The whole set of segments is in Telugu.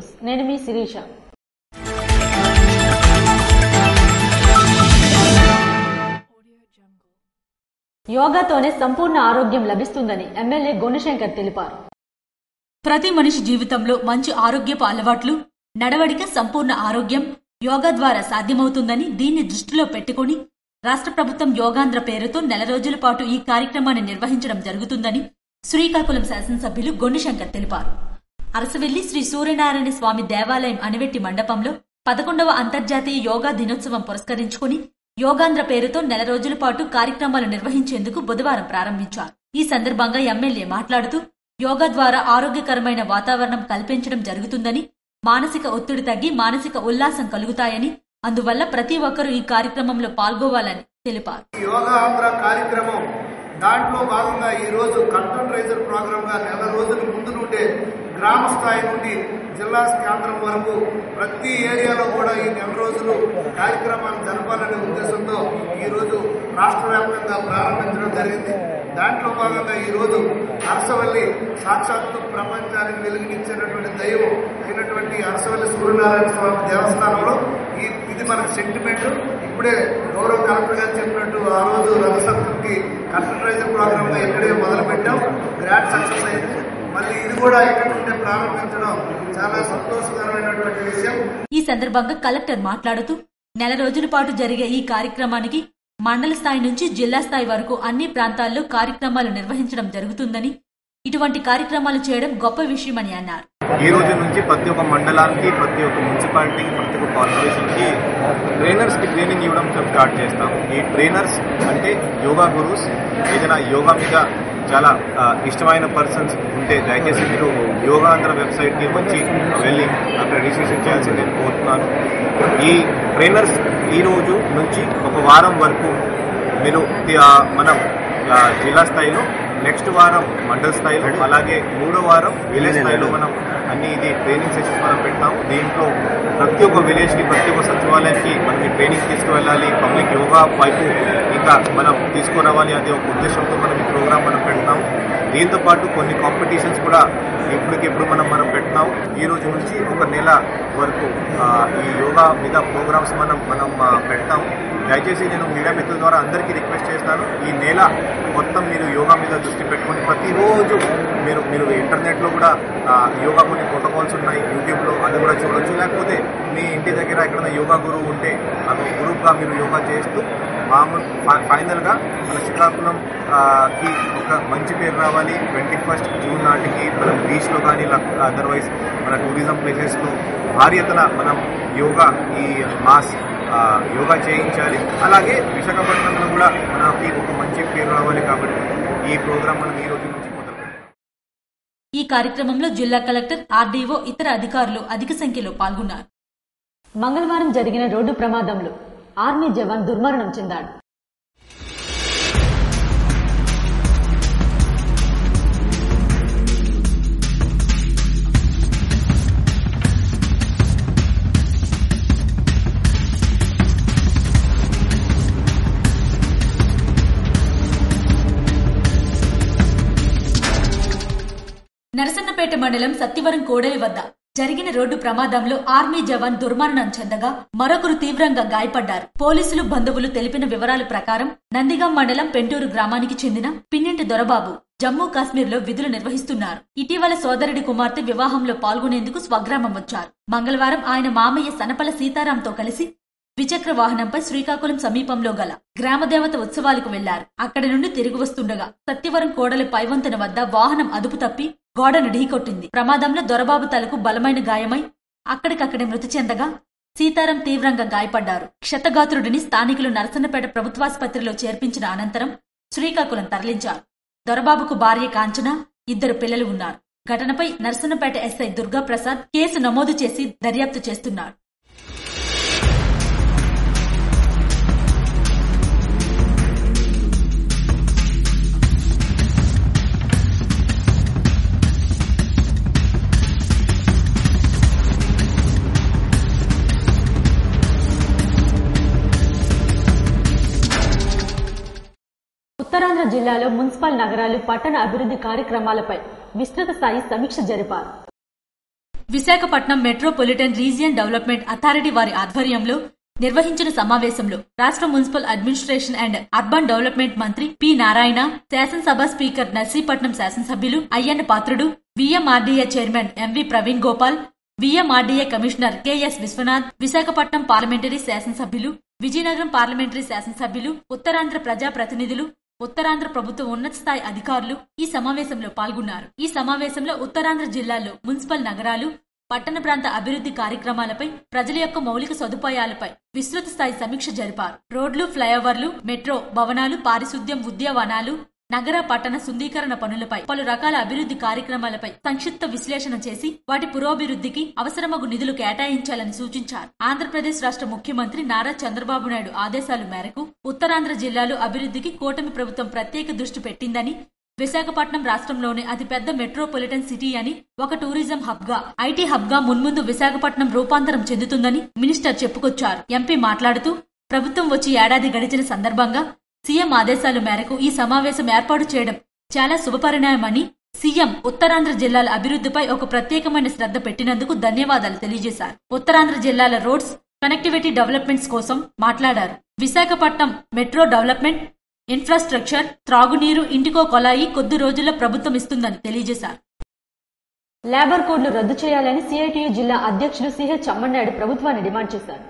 న్యూస్. నేను మీ శిరీష. యోగాతోనే సంపూర్ణ ఆరోగ్యం లభిస్తుందని ఎమ్మెల్యే గుణశంకర్ తెలిపారు. ప్రతి మనిషి జీవితంలో మంచి ఆరోగ్యపు అలవాట్లు, నడవడిక, సంపూర్ణ ఆరోగ్యం యోగా ద్వారా సాధ్యమవుతుందని, దీన్ని దృష్టిలో పెట్టుకుని రాష్ట్ర ప్రభుత్వం యోగాంధ్ర పేరుతో నెల రోజుల పాటు ఈ కార్యక్రమాన్ని నిర్వహించడం జరుగుతుందని శ్రీకాకుళం శాసనసభ్యులు గుణశంకర్ తెలిపారు. అరసవెల్లి శ్రీ సూర్యనారాయణ స్వామి దేవాలయం అనివెట్టి మండపంలో 11వ అంతర్జాతీయ యోగా దినోత్సవం పురస్కరించుకుని యోగాంధ్ర పేరుతో నెల రోజుల పాటు కార్యక్రమాలు నిర్వహించేందుకు బుధవారం ప్రారంభించారు. ఈ సందర్భంగా ఎమ్మెల్యే మాట్లాడుతూ యోగా ద్వారా ఆరోగ్యకరమైన వాతావరణం కల్పించడం జరుగుతుందని, మానసిక ఒత్తిడి తగ్గి మానసిక ఉల్లాసం కలుగుతాయని, అందువల్ల ప్రతి ఒక్కరూ ఈ కార్యక్రమంలో పాల్గొవాలని తెలిపారు. యోగా ఆంధ్ర కార్యక్రమం దాంట్లో భాగంగా ఈ రోజు కంట్రోల్ రైజర్ ప్రోగ్రామ్ గా నెల రోజుల ముందు నుండే గ్రామ స్థాయి నుండి జిల్లా కేంద్రం వరకు ప్రతి ఏరియాలో కూడా ఈ నెల రోజులు కార్యక్రమాన్ని జరపాలనే ఉద్దేశంతో ఈ రోజు రాష్ట్ర వ్యాప్తంగా ప్రారంభించడం జరిగింది. దాంట్లో భాగంగా ఈ రోజు అరసవల్లి సాక్షాత్తు ప్రపంచానికి వెలుగునిచ్చినటువంటి దైవం అయినటువంటి అరసవల్లి సూర్యనారాయణ స్వామి దేవస్థానంలో ఇది మనకు సెంటిమెంట్. ఇప్పుడే గౌరవ కలెక్టర్ గారు చెప్పినట్టు ఆ రోజు రథసప్తమికి కంప్యూటరైజర్ ప్రోగ్రామ్ గా ఇక్కడే మొదలు పెట్టాం. గ్రాండ్ సక్సెస్ అయింది. మళ్ళీ ఇది కూడా ఇక్కడ నుండి ప్రారంభించడం చాలా సంతోషకరమైనటువంటి విషయం. ఈ సందర్భంగా కలెక్టర్ మాట్లాడుతూ నెల రోజుల పాటు జరిగే ఈ కార్యక్రమానికి మండల స్థాయి నుంచి జిల్లా స్థాయి వరకు అన్ని ప్రాంతాల్లో కార్యక్రమాలు నిర్వహించడం జరుగుతుందని, ఇటువంటి కార్యక్రమాలు చేయడం గొప్ప విషయమని అన్నారు. ఈ రోజు నుంచి ప్రతి ఒక్క మండలానికి, ప్రతి ఒక్క మున్సిపాలిటీకి, ప్రతి ఒక్క కార్పొరేషన్ కి ట్రైనర్స్ కి ట్రైనింగ్ ఇవ్వడం స్టార్ట్ చేస్తాం. ఈ ట్రైనర్స్ అంటే యోగా గురూస్. ఏదైనా యోగా మీద చాలా ఇష్టమైన పర్సన్స్ ఉంటే దయచేసి మీరు యోగాంధ్ర వెబ్సైట్ కి వచ్చి వెళ్ళి అక్కడ రిజిస్ట్రేషన్ చేయాల్సి నేను కోరుతున్నాను. ఈ ట్రైనర్స్ ఈ రోజు నుంచి ఒక వారం వరకు మీరు మనం జిల్లా స్థాయిలో, నెక్స్ట్ వారం మండల స్థాయిలో, అలాగే 3వ వారం విలేజ్ స్థాయిలో మనం అన్ని ఇది ట్రైనింగ్ సెషన్స్ మనం పెట్టాము. దీంట్లో ప్రతి ఒక్క విలేజ్ కి, ప్రతి ఒక్క సచివాలయానికి మనం ఈ ట్రైనింగ్ తీసుకువెళ్ళాలి. పబ్లిక్ యోగా వైపు ఇంకా మనం తీసుకురావాలి అనే ఒక ఉద్దేశంతో మనం ఈ ప్రోగ్రామ్ మనం పెడతాము. దీంతో పాటు కొన్ని కాంపిటీషన్స్ కూడా ఇప్పటికిప్పుడు మనం పెడతాము. ఈ రోజు నుంచి ఒక నెల వరకు ఈ యోగా మీద ప్రోగ్రామ్స్ మనం పెడతాము. దయచేసి నేను మీడియా మిత్రుల ద్వారా అందరికీ రిక్వెస్ట్ చేస్తాను, ఈ నెల మొత్తం మీరు యోగా మీద దృష్టి పెట్టుకుని ప్రతిరోజు మీరు ఇంటర్నెట్లో కూడా యోగా కొన్ని ప్రోటోకాల్స్ ఉన్నాయి యూట్యూబ్లో, అది కూడా చూడొచ్చు. లేకపోతే మీ ఇంటి దగ్గర ఎక్కడైనా యోగా గురువు ఉంటే అది గ్రూప్గా మీరు యోగా చేస్తూ ఫైనల్గా మన శ్రీకాకుళం కి ఒక మంచి పేరు రావాలి. 21 జూన్ నాటికి మనం బీచ్లో కానీ అదర్వైజ్ మన టూరిజం ప్లేసెస్లో భారీ ఎత్తున మనం యోగా ఈ మాస్ యోగా చేయించాలి. అలాగే విశాఖపట్నంలో కూడా మనకి ఒక మంచి పేరు రావాలి. కాబట్టి ఈ ప్రోగ్రాం మనం ఈ రోజు నుంచి మొదలు పెడతాం. ఈ కార్యక్రమంలో జిల్లా కలెక్టర్, ఆర్డీఓ, ఇతర అధికారులు అధిక సంఖ్యలో పాల్గొన్నారు. మంగళవారం జరిగిన రోడ్డు ప్రమాదంలో ఆర్మీ జవాన్ దుర్మరణం చెందాడు. నరసన్నపేట మండలం సత్తివరం కోడలి వద్ద జరిగిన రోడ్డు ప్రమాదంలో ఆర్మీ జవాన్ దుర్మరణం చెందగా మరొకరు తీవ్రంగా గాయపడ్డారు. పోలీసులు, బంధువులు తెలిపిన వివరాల ప్రకారం నందిగాం మండలం పెంటూరు గ్రామానికి చెందిన పిన్నింటి దొరబాబు జమ్మూ కాశ్మీర్ లో విధులు నిర్వహిస్తున్నారు. ఇటీవల సోదరుడి కుమార్తె వివాహంలో పాల్గొనేందుకు స్వగ్రామం వచ్చారు. మంగళవారం ఆయన మామయ్య సనపల సీతారాంతో కలిసి ద్విచక్ర వాహనంపై శ్రీకాకుళం సమీపంలో గల గ్రామదేవత ఉత్సవాలకు వెళ్లారు. అక్కడి నుండి తిరిగి వస్తుండగా సత్యవరం కోడలి పైవంతెన వద్ద వాహనం అదుపు తప్పి గోడను ఢీకొట్టింది. ప్రమాదంలో దొరబాబు తలకు బలమైన గాయమై అక్కడికక్కడే మృతి చెందగా సీతారాం తీవ్రంగా గాయపడ్డారు. క్షతగాత్రుడిని స్థానికులు నరసన్నపేట ప్రభుత్వాసుపత్రిలో చేర్పించిన అనంతరం శ్రీకాకుళం తరలించారు. దొరబాబుకు భార్య కాంచన, 2 పిల్లలు ఉన్నారు. ఘటనపై నరసన్నపేట ఎస్ఐ దుర్గాప్రసాద్ కేసు నమోదు చేసి దర్యాప్తు చేస్తున్నారు. ఉత్తరాంధ్ర జిల్లాలో మున్సిపల్ నగరాలు, పట్టణ అభివృద్ధి కార్యక్రమాలపై విస్తృత స్థాయి సమీక్ష జరిపారు. Visakhapatnam metropolitan region development authority వారి ఆధ్వర్యంలో నిర్వహించిన సమావేశంలో రాష్ట్ర municipal administration and urban development మంత్రి పి నారాయణ, శాసనసభ స్పీకర్ నర్సీపట్నం శాసనసభ్యులు Ayyanna Patrudu, VMRDA chairman MV Praveen Gopal, VMRDA commissioner KS Viswanath, Visakhapatnam parliamentary శాసనసభ్యులు, విజయనగరం పార్లమెంటరీ శాసనసభ్యులు, ఉత్తరాంధ్ర ప్రజాప్రతినిధులు, ఉత్తరాంధ్ర ప్రభుత్వ ఉన్నత స్థాయి అధికారులు ఈ సమావేశంలో పాల్గొన్నారు. ఈ సమావేశంలో ఉత్తరాంధ్ర జిల్లాల్లో మున్సిపల్ నగరాలు, పట్టణ ప్రాంత అభివృద్ధి కార్యక్రమాలపై, ప్రజల యొక్క మౌలిక సదుపాయాలపై విస్తృత స్థాయి సమీక్ష జరిపారు. రోడ్లు, ఫ్లైఓవర్లు, మెట్రో భవనాలు, పారిశుద్ధ్యం, ఉద్యానవనాలు, నగర పట్టణ శుద్ధీకరణ పనులపై, పలు రకాల అభివృద్ధి కార్యక్రమాలపై సంక్షిప్త విశ్లేషణ చేసి వాటి పురోభివృద్ధికి అవసరమగు నిధులు కేటాయించాలని సూచించారు. ఆంధ్రప్రదేశ్ రాష్ట్ర ముఖ్యమంత్రి నారా చంద్రబాబు నాయుడు ఆదేశాల మేరకు ఉత్తరాంధ్ర జిల్లాలో అభివృద్ధికి కూటమి ప్రభుత్వం ప్రత్యేక దృష్టి పెట్టిందని, విశాఖపట్నం రాష్ట్రంలోని అతిపెద్ద మెట్రోపాలిటన్ సిటీ అని, ఒక టూరిజం హబ్ గా, ఐటీ హబ్ గా మున్ముందు విశాఖపట్నం రూపాంతరం చెందుతుందని మినిస్టర్ చెప్పుకొచ్చారు. ఎంపీ మాట్లాడుతూ, ప్రభుత్వం వచ్చి ఏడాది గడిచిన సందర్భంగా సీఎం ఆదేశాల మేరకు ఈ సమావేశం ఏర్పాటు చేయడం చాలా శుభపరిణామని, సీఎం ఉత్తరాంధ్ర జిల్లాల అభివృద్ధిపై ఒక ప్రత్యేకమైన శ్రద్ధ పెట్టినందుకు ధన్యవాదాలు తెలియజేశారు. ఉత్తరాంధ్ర జిల్లాల రోడ్స్, కనెక్టివిటీ డెవలప్మెంట్స్ కోసం మాట్లాడారు. విశాఖపట్నం మెట్రో డెవలప్మెంట్, ఇన్ఫ్రాస్ట్రక్చర్, త్రాగునీరు, ఇంటికో కొలాయి కొద్ది రోజుల్లో ప్రభుత్వం ఇస్తుందని తెలియజేశారు. లేబర్ కోడ్లు రద్దు చేయాలని సిఐటియు జిల్లా అధ్యక్షులు సిహెచ్ అమ్మన్నాయుడు ప్రభుత్వాన్ని డిమాండ్ చేశారు.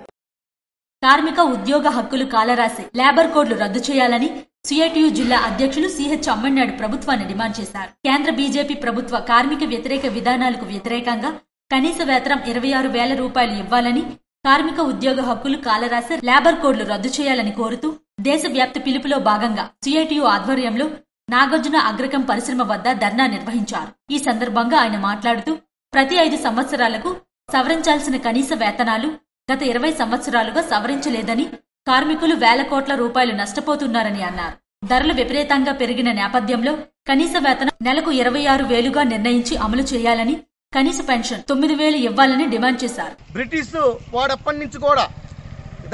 కార్మిక ఉద్యోగ హక్కులు కాలరాసి లేబర్ కోడ్లు రద్దు చేయాలని సిఐటియు జిల్లా అధ్యక్షులు సిహెచ్ అమ్మన్నాయుడు ప్రభుత్వాన్ని డిమాండ్ చేశారు. కేంద్ర బీజేపీ ప్రభుత్వ కార్మిక వ్యతిరేక విధానాలకు వ్యతిరేకంగా కనీస వేతనం 26,000 రూపాయలు ఇవ్వాలని, కార్మిక ఉద్యోగ హక్కులు కాలరాసి లేబర్ కోడ్లు రద్దు చేయాలని కోరుతూ దేశవ్యాప్త పిలుపులో భాగంగా సిఐటియు ఆధ్వర్యంలో నాగార్జున అగ్రకం పరిశ్రమ వద్ద ధర్నా నిర్వహించారు. ఈ సందర్భంగా ఆయన మాట్లాడుతూ, ప్రతి 5 సంవత్సరాలకు సవరించాల్సిన కనీస వేతనాలు గత 20 సంవత్సరాలుగా సవరించలేదని, కార్మికులు వేల కోట్ల రూపాయలు నష్టపోతున్నారని అన్నారు. ధరలు విపరీతంగా పెరిగిన నేపథ్యంలో కనీస వేతనం నెలకు 26,000గా నిర్ణయించి అమలు చేయాలని, కనీస పెన్షన్ 9,000 ఇవ్వాలని డిమాండ్ చేశారు. బ్రిటిష్ వాడప్పటి నుంచి కూడా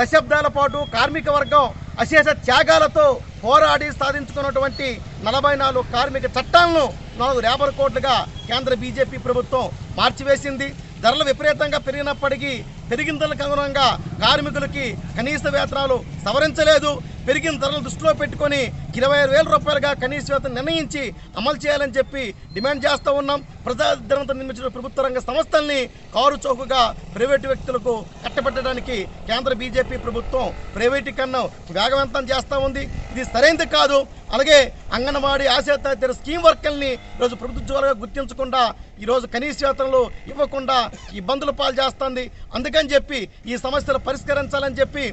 దశాబ్దాల పాటు కార్మిక వర్గం అశేష త్యాగాలతో పోరాడి సాధించుకున్నటువంటి 44 కార్మిక చట్టాలను 4 లేబర్ కోడ్లుగా కేంద్ర బీజేపీ ప్రభుత్వం మార్చివేసింది. ధరలు విపరీతంగా పెరిగినప్పటికీ పెరిగిన ధరలకు అనుగుణంగా కార్మికులకి కనీస వేతనాలు సవరించలేదు. పెరిగిన ధరలు దృష్టిలో పెట్టుకుని 26,000 రూపాయలుగా కనీస వేతనం నిర్ణయించి అమలు చేయాలని చెప్పి డిమాండ్ చేస్తూ ఉన్నాం. ప్రజాధనంతో నిర్మించిన ప్రభుత్వ రంగ సంస్థల్ని కారు చౌకగా ప్రైవేటు వ్యక్తులకు కట్టబెట్టడానికి కేంద్ర బీజేపీ ప్రభుత్వం ప్రైవేటీకరణ వేగవంతం చేస్తూ ఉంది. ఇది సరైనది కాదు. అలాగే అంగన్వాడీ ఆశా స్కీమ్ వర్కర్ని ఈరోజు ప్రభుత్వ ఉద్యోగాలుగా గుర్తించకుండా ఈరోజు కనీస వేతనాలు ఇవ్వకుండా ఇబ్బందులు పాలు చేస్తుంది. అందుకని చెప్పి ఈ సమస్యలు పరిష్కరించాలని చెప్పి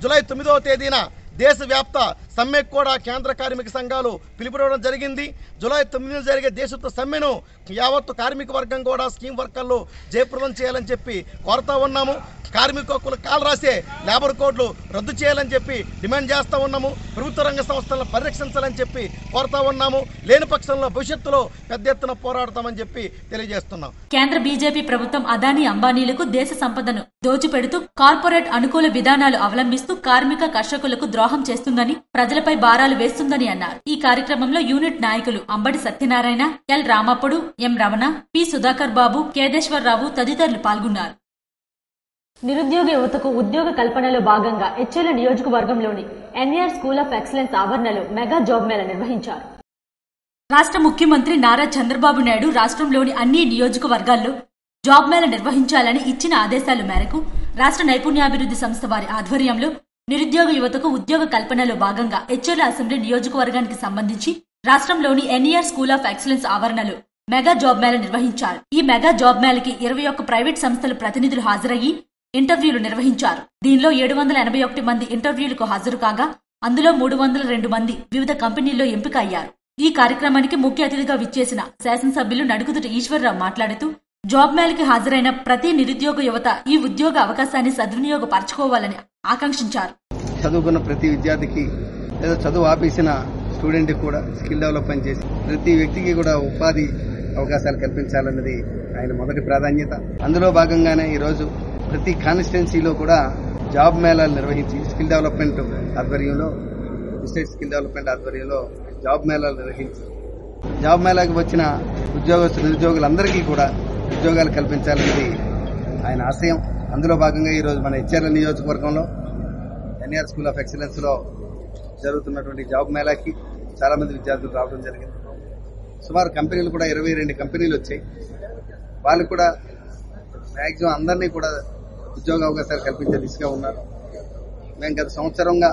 జూలై 9వ తేదీన దేశవ్యాప్త సమ్మెకు కూడా కేంద్ర కార్మిక సంఘాలు పిలుపునివ్వడం జరిగింది. జూలై 9న జరిగే దేశవ్యాప్త సమ్మెను యావత్తు కార్మిక వర్గం కూడా స్కీమ్ వర్కర్లు జయప్రదం చేయాలని చెప్పి కోరుతా ఉన్నాము. కార్మిక హక్కులు కాలు రాసే లేబర్ కోడ్లు రద్దు చేయాలని చెప్పి డిమాండ్ చేస్తూ ఉన్నాము. ప్రభుత్వ రంగ సంస్థలను పరిరక్షించాలని చెప్పి కోరుతా ఉన్నాము. లేని పక్షంలో భవిష్యత్తులో పెద్ద ఎత్తున పోరాడతామని చెప్పి తెలియజేస్తున్నాం. కేంద్ర బీజేపీ ప్రభుత్వం అదానీ అంబానీలకు దేశ సంపదను దోచిపెడుతూ కార్పొరేట్ అనుకూల విధానాలు అవలంబిస్తూ కార్మిక కర్షకులకు ద్రోహం చేస్తుందని, ప్రజలపై భారాలు వేస్తుందని అన్నారు. ఈ కార్యక్రమంలో యూనిట్ నాయకులు అంబడి సత్యనారాయణ, ఎల్ రామప్పుడు, ఎం రమణ, పి సుధాకర్ బాబు, కేదేశ్వరరావు తదితరులు పాల్గొన్నారు. నిరుద్యోగ యువతకు ఉద్యోగ కల్పనలో భాగంగా హెచ్ఎల్ నియోజకవర్గంలోని ఎన్ఈఆర్ స్కూల్ ఆఫ్ ఎక్సలెన్స్ ఆవరణలో మెగా జాబ్ మేళా నిర్వహించారు. రాష్ట్ర ముఖ్యమంత్రి నారా చంద్రబాబు నాయుడు రాష్ట్రంలోని అన్ని నియోజకవర్గాల్లో జాబ్ మేళా నిర్వహించాలని ఇచ్చిన ఆదేశాల మేరకు రాష్ట్ర నైపుణ్యాభివృద్ధి సంస్థ వారి ఆధ్వర్యంలో నిరుద్యోగ యువతకు ఉద్యోగ కల్పనలో భాగంగా హెచ్ఎల్ అసెంబ్లీ నియోజకవర్గానికి సంబంధించి రాష్ట్రంలోని ఎన్ఈఆర్ స్కూల్ ఆఫ్ ఎక్సలెన్స్ ఆవరణలో మెగా జాబ్ మేళా నిర్వహించారు. ఈ మెగా జాబ్ మేళకి 21 ప్రైవేట్ సంస్థల ప్రతినిధులు హాజరయ్యి ఇంటర్వ్యూలు నిర్వహించారు. దీనిలో 781 మంది ఇంటర్వ్యూలకు హాజరు కాగా అందులో 302 మంది వివిధ కంపెనీల్లో ఎంపిక అయ్యారు. ఈ కార్యక్రమానికి ముఖ్య అతిథిగా విచ్చేసిన శాసనసభ్యులు నడుకుదుటి ఈశ్వరరావు మాట్లాడుతూ, జాబ్ మేళకి హాజరైన ప్రతి నిరుద్యోగ యువత ఈ ఉద్యోగ అవకాశాన్ని సద్వినియోగపరచుకోవాలని ఆకాంక్షించారు. చదువుకున్న ప్రతి విద్యార్థికి లేదా చదువు ఆపేసిన స్టూడెంట్ కూడా స్కిల్ డెవలప్మెంట్ చేసి ప్రతి వ్యక్తికి కూడా ఉపాధి అవకాశాలు కల్పించాలన్నది ఆయన మొదటి ప్రాధాన్యత. అందులో భాగంగానే ఈరోజు ప్రతి కాన్స్టిట్యున్సీలో కూడా జాబ్ మేళాలు నిర్వహించి స్కిల్ డెవలప్మెంట్ ఆధ్వర్యంలో, స్టేట్ స్కిల్ డెవలప్మెంట్ ఆధ్వర్యంలో జాబ్ మేళాలు నిర్వహించి జాబ్ మేళాకి వచ్చిన ఉద్యోగస్తులు నిరుద్యోగులందరికీ కూడా ఉద్యోగాలు కల్పించాలన్నది ఆయన ఆశయం. అందులో భాగంగా ఈరోజు మన ఇచ్చేర్ల నియోజకవర్గంలో ఎన్ఆర్ స్కూల్ ఆఫ్ ఎక్సలెన్స్ లో జరుగుతున్నటువంటి జాబ్ మేళాకి చాలా మంది విద్యార్థులు రావడం జరిగింది. సుమారు కంపెనీలు కూడా 22 కంపెనీలు వచ్చాయి. వాళ్ళు కూడా మాక్సిమం అందరినీ కూడా ఉద్యోగ అవకాశాలు కల్పించే దిశగా ఉన్నారు. మేము గత సంవత్సరంగా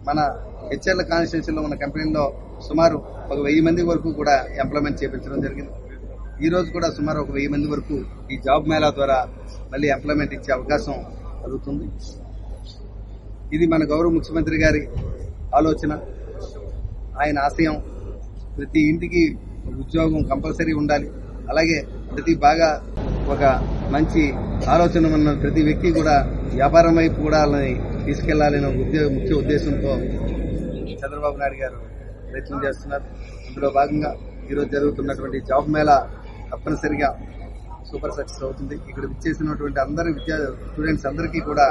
మన హెచ్ఆర్ల కాన్స్టిట్యూన్సీలో ఉన్న కంపెనీల్లో సుమారు 1000 మంది వరకు కూడా ఎంప్లాయ్మెంట్ చేయించడం జరిగింది. ఈ రోజు కూడా సుమారు 1000 మంది వరకు ఈ జాబ్ మేళా ద్వారా మళ్ళీ ఎంప్లాయ్మెంట్ ఇచ్చే అవకాశం కలుగుతుంది. ఇది మన గౌరవ ముఖ్యమంత్రి గారి ఆలోచన, ఆయన ఆశయం. ప్రతి ఇంటికి ఉద్యోగం కంపల్సరీ ఉండాలి. అలాగే ప్రతి బాగా ఒక మంచి ఆలోచన ఉన్న ప్రతి వ్యక్తి కూడా వ్యాపారం వైపు కూడా తీసుకెళ్లాలనే ముఖ్య ఉద్దేశంతో చంద్రబాబు నాయుడు గారు ప్రయత్నం చేస్తున్నారు. అందులో భాగంగా ఈరోజు జరుగుతున్నటువంటి జాబ్ మేళా తప్పనిసరిగా సూపర్ సక్సెస్ అవుతుంది. ఇక్కడ విచ్చేసినటువంటి అందరి స్టూడెంట్స్ అందరికీ కూడా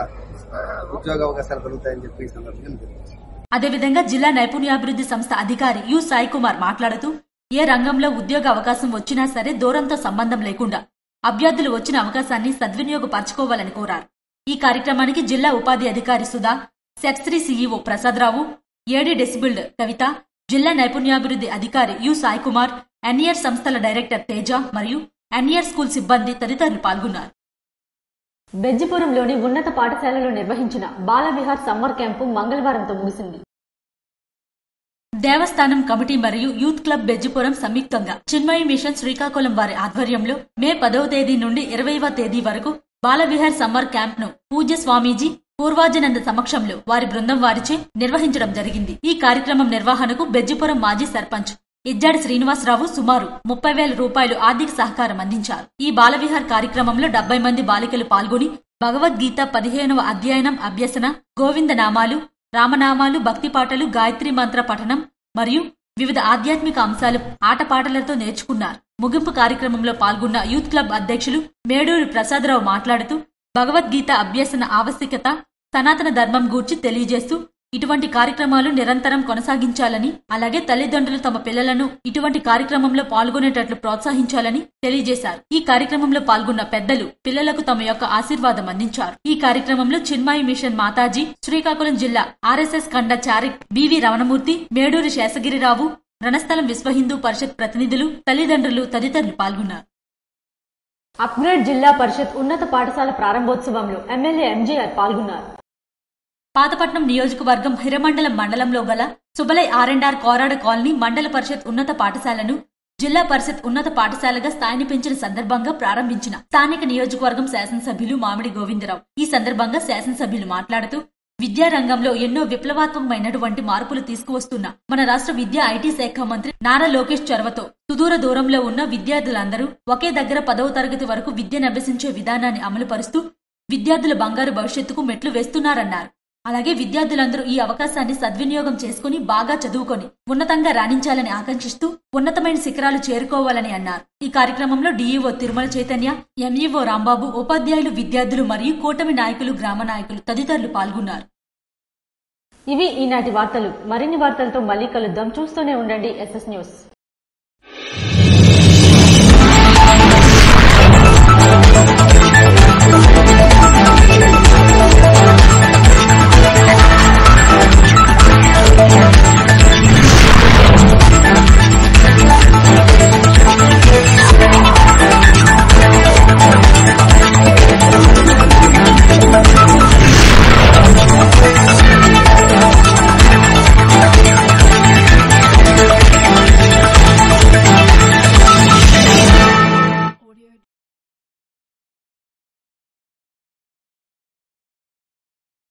ఉద్యోగ అవకాశాలు కలుగుతాయని చెప్పి ఈ సందర్భంగా. అదేవిధంగా జిల్లా నైపుణ్యాభివృద్ధి సంస్థ అధికారి యు సాయి కుమార్ మాట్లాడుతూ ఏ రంగంలో ఉద్యోగ అవకాశం వచ్చినా సరే దూరంతో సంబంధం లేకుండా అభ్యర్థులు వచ్చిన అవకాశాన్ని సద్వినియోగపరచుకోవాలని కోరారు. ఈ కార్యక్రమానికి జిల్లా ఉపాధి అధికారి సుధా, సెక్స్3 సీఈఓ ప్రసాదరావు, ఏడీ డెసిబిల్డ్ కవిత, జిల్లా నైపుణ్యాభివృద్ధి అధికారి యు సాయి కుమార్, ఎన్ఈఆర్ సంస్థల డైరెక్టర్ తేజ మరియు ఎన్ఈఆర్ స్కూల్ సిబ్బంది తదితరులు పాల్గొన్నారు. బెజ్జిపురంలోని ఉన్నత పాఠశాలలో నిర్వహించిన బాలవిహార్ సమ్మర్ క్యాంపు మంగళవారంతో ముగిసింది. దేవస్థానం కమిటీ మరియు యూత్ క్లబ్ బెజ్జిపురం సంయుక్తంగా చిన్మయి మిషన్ శ్రీకాకుళం వారి ఆధ్వర్యంలో మే 10వ తేదీ నుండి 20వ తేదీ వరకు బాలవిహార్ సమ్మర్ క్యాంప్ ను పూజ్య స్వామీజీ పూర్వాజనంద సమక్షంలో వారి బృందం వారిచే నిర్వహించడం జరిగింది. ఈ కార్యక్రమం నిర్వహణకు బెజ్జిపురం మాజీ సర్పంచ్ ఇజ్జాడి శ్రీనివాసరావు సుమారు 30,000 రూపాయలు ఆర్థిక సహకారం అందించారు. ఈ బాలవిహార్ కార్యక్రమంలో 70 మంది బాలికలు పాల్గొని భగవద్గీత 15వ అధ్యయనం అభ్యసన, గోవింద నామాలు, రామనామాలు, భక్తి పాటలు, గాయత్రి మంత్ర పఠనం మరియు వివిధ ఆధ్యాత్మిక అంశాలు ఆటపాటలతో నేర్చుకున్నారు. ముగింపు కార్యక్రమంలో పాల్గొన్న యూత్ క్లబ్ అధ్యక్షులు మేడూరి ప్రసాదరావు మాట్లాడుతూ భగవద్గీత అభ్యసన ఆవశ్యకత, సనాతన ధర్మం గూర్చి తెలియజేస్తూ ఇటువంటి కార్యక్రమాలు నిరంతరం కొనసాగించాలని, అలాగే తల్లిదండ్రులు తమ పిల్లలను ఇటువంటి కార్యక్రమంలో పాల్గొనేటట్లు ప్రోత్సహించాలని తెలియజేశారు. ఈ కార్యక్రమంలో పాల్గొన్న పెద్దలు పిల్లలకు తమ యొక్క ఆశీర్వాదం అందించారు. ఈ కార్యక్రమంలో చిన్మయి మిషన్ మాతాజీ, శ్రీకాకుళం జిల్లా ఆర్ఎస్ఎస్ కండ చారిక్ బివి రమణమూర్తి, మేడూరి శేషగిరిరావు, రణస్థలం విశ్వ హిందూ పరిషత్ ప్రతినిధులు, తల్లిదండ్రులు తదితరులు పాల్గొన్నారు. అప్గ్రేడ్ జిల్లా పరిషత్ ఉన్నత పాఠశాల ప్రారంభోత్సవంలో ఎమ్మెల్యే ఎంజీఆర్ పాల్గొన్నారు. పాతపట్నం నియోజకవర్గం హిరమండలం మండలంలో గల సుబలై ఆర్ఎండ్ఆర్ కోరాడ కాలనీ మండల పరిషత్ ఉన్నత పాఠశాలను జిల్లా పరిషత్ ఉన్నత పాఠశాలగా స్థాయిని పెంచిన సందర్భంగా ప్రారంభించిన స్థానిక నియోజకవర్గం శాసనసభ్యులు మామిడి గోవిందరావు. ఈ సందర్భంగా శాసనసభ్యులు మాట్లాడుతూ విద్యారంగంలో ఎన్నో విప్లవాత్మకమైనటువంటి మార్పులు తీసుకువస్తున్న మన రాష్ట్ర విద్యా ఐటీ శాఖ మంత్రి నారా లోకేష్ చొరవతో సుదూర దూరంలో ఉన్న విద్యార్థులందరూ ఒకే దగ్గర 10వ తరగతి వరకు విద్యనభ్యసించే విధానాన్ని అమలు పరుస్తూ విద్యార్థుల బంగారు భవిష్యత్తుకు మెట్లు వేస్తున్నారన్నారు. అలాగే విద్యార్థులందరూ ఈ అవకాశాన్ని సద్వినియోగం చేసుకుని బాగా చదువుకొని ఉన్నతంగా రాణించాలని ఆకాంక్షిస్తూ ఉన్నతమైన శిఖరాలు చేరుకోవాలని అన్నారు. ఈ కార్యక్రమంలో డీఈఓ తిరుమల చైతన్య, ఎంఈఓ రాంబాబు, ఉపాధ్యాయులు, విద్యార్థులు మరియు కూటమి నాయకులు, గ్రామ నాయకులు తదితరులు పాల్గొన్నారు. ఇవి ఈనాటి వార్తలు. మరిన్ని వార్తలతో మళ్ళీ కలుద్దాం. చూస్తూనే ఉండండి SS న్యూస్.